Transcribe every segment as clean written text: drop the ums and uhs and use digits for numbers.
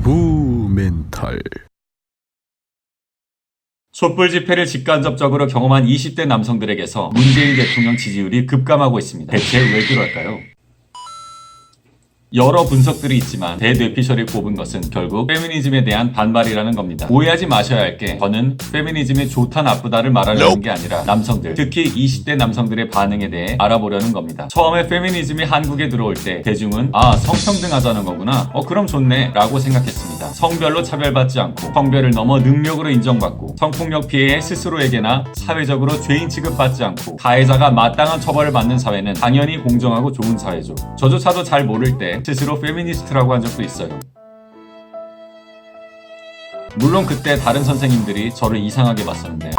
두부 멘탈. 촛불 집회를 직간접적으로 경험한 20대 남성들에게서 문재인 대통령 지지율이 급감하고 있습니다. 대체 왜 그럴까요? 여러 분석들이 있지만 대뇌피셜이 꼽은 것은 결국 페미니즘에 대한 반발이라는 겁니다. 오해하지 마셔야 할 게 저는 페미니즘이 좋다 나쁘다를 말하려는 게 아니라 남성들, 특히 20대 남성들의 반응에 대해 알아보려는 겁니다. 처음에 페미니즘이 한국에 들어올 때 대중은 성평등 하자는 거구나, 그럼 좋네 라고 생각했습니다. 성별로 차별받지 않고 성별을 넘어 능력으로 인정받고 성폭력 피해에 스스로에게나 사회적으로 죄인 취급받지 않고 가해자가 마땅한 처벌을 받는 사회는 당연히 공정하고 좋은 사회죠. 저조차도 잘 모를 때 스스로 페미니스트라고 한 적도 있어요. 물론 그때 다른 선생님들이 저를 이상하게 봤었는데,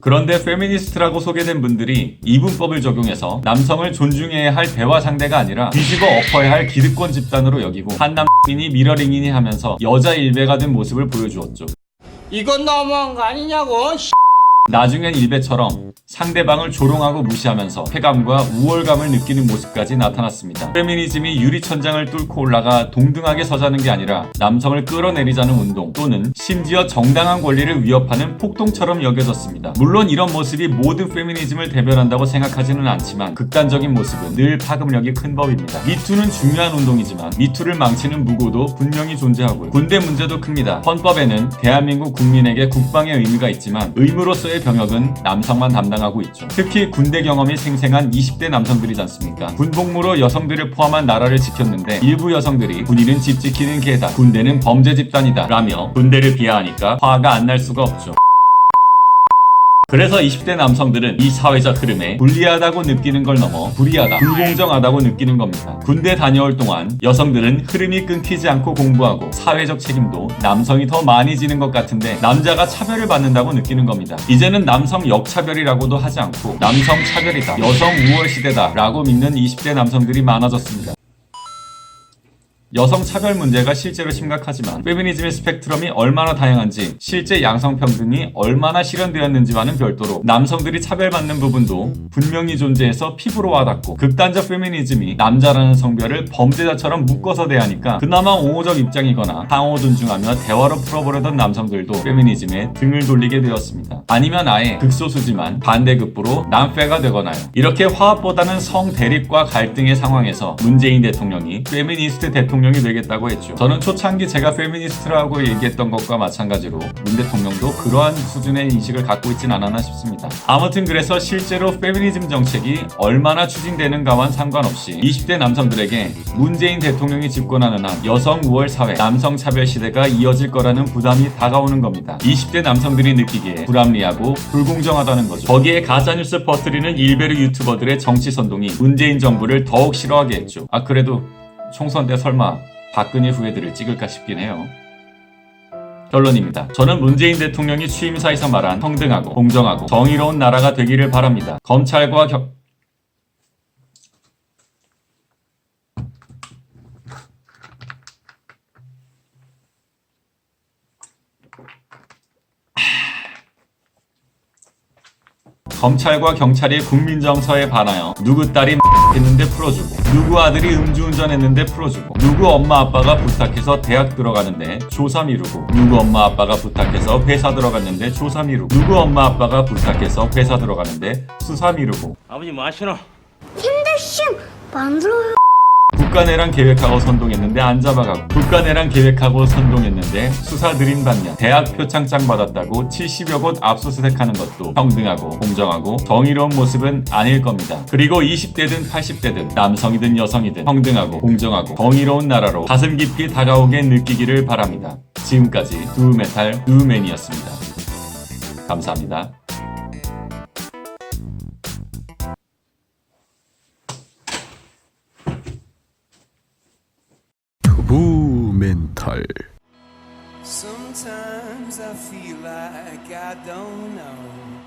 그런데 페미니스트라고 소개된 분들이 이분법을 적용해서 남성을 존중해야 할 대화 상대가 아니라 뒤집어 엎어야 할 기득권 집단으로 여기고 한남이니 미러링이니 하면서 여자 일베가 된 모습을 보여주었죠. 이건 너무한 거 아니냐고. 나중엔 일베처럼 상대방을 조롱하고 무시하면서 쾌감과 우월감을 느끼는 모습까지 나타났습니다. 페미니즘이 유리천장을 뚫고 올라가 동등하게 서자는 게 아니라 남성을 끌어내리자는 운동, 또는 심지어 정당한 권리를 위협하는 폭동처럼 여겨졌습니다. 물론 이런 모습이 모든 페미니즘을 대변한다고 생각하지는 않지만 극단적인 모습은 늘 파급력이 큰 법입니다. 미투는 중요한 운동이지만 미투를 망치는 무고도 분명히 존재하고요. 군대 문제도 큽니다. 헌법에는 대한민국 국민에게 국방의 의무가 있지만 의무로서의 병역은 남성만 담당하고 있죠. 특히 군대 경험이 생생한 20대 남성들이지 않습니까? 군복무로 여성들을 포함한 나라를 지켰는데 일부 여성들이 군인은 집 지키는 개다, 군대는 범죄 집단이다 라며 군대를 비하하니까 화가 안 날 수가 없죠. 그래서 20대 남성들은 이 사회적 흐름에 불리하다고 느끼는 걸 넘어 불이하다, 불공정하다고 느끼는 겁니다. 군대 다녀올 동안 여성들은 흐름이 끊기지 않고 공부하고 사회적 책임도 남성이 더 많이 지는 것 같은데 남자가 차별을 받는다고 느끼는 겁니다. 이제는 남성 역차별이라고도 하지 않고 남성 차별이다, 여성 우월 시대다 라고 믿는 20대 남성들이 많아졌습니다. 여성 차별 문제가 실제로 심각하지만 페미니즘의 스펙트럼이 얼마나 다양한지, 실제 양성평등이 얼마나 실현되었는지와는 별도로 남성들이 차별받는 부분도 분명히 존재해서 피부로 와닿고, 극단적 페미니즘이 남자라는 성별을 범죄자처럼 묶어서 대하니까 그나마 옹호적 입장이거나 상호 존중하며 대화로 풀어보려던 남성들도 페미니즘에 등을 돌리게 되었습니다. 아니면 아예 극소수지만 반대급부로 남페가 되거나요. 이렇게 화합보다는 성 대립과 갈등의 상황에서 문재인 대통령이 페미니스트 대통령이 되겠다고 했죠. 저는 초창기 제가 페미니스트라고 얘기했던 것과 마찬가지로 문 대통령도 그러한 수준의 인식을 갖고 있진 않았나 싶습니다. 아무튼 그래서 실제로 페미니즘 정책이 얼마나 추진되는가와는 상관없이 20대 남성들에게 문재인 대통령이 집권하는 한 여성 우월 사회, 남성 차별 시대가 이어질 거라는 부담이 다가오는 겁니다. 20대 남성들이 느끼기에 불합리하고 불공정하다는 거죠. 거기에 가짜뉴스 퍼뜨리는 일베르 유튜버들의 정치 선동이 문재인 정부를 더욱 싫어하게 했죠. 그래도 총선 때 설마 박근혜 후예들을 찍을까 싶긴 해요. 결론입니다. 저는 문재인 대통령이 취임사에서 말한 평등하고 공정하고 정의로운 나라가 되기를 바랍니다. 검찰과 경찰이 국민정서에 반하여 누구 딸이 했는데 풀어주고, 누구 아들이 음주운전했는데 풀어주고, 누구 엄마 아빠가 부탁해서 대학 들어가는데 조사 미루고, 누구 엄마 아빠가 부탁해서 회사 들어갔는데 조사 미루고, 누구 엄마 아빠가 부탁해서 회사 들어가는데 수사 미루고. 아버지 뭐 하시노? 힘들심 만들어요. 국가내란 계획하고 선동했는데 안 잡아가고, 국가내란 계획하고 선동했는데 수사 느린 반면 대학 표창장 받았다고 70여 곳 압수수색하는 것도 평등하고 공정하고 정의로운 모습은 아닐 겁니다. 그리고 20대든 80대든 남성이든 여성이든 평등하고 공정하고 정의로운 나라로 가슴 깊이 다가오게 느끼기를 바랍니다. 지금까지 두메탈 두맨이었습니다. 감사합니다. 두부 멘탈. Sometimes I feel like I don't know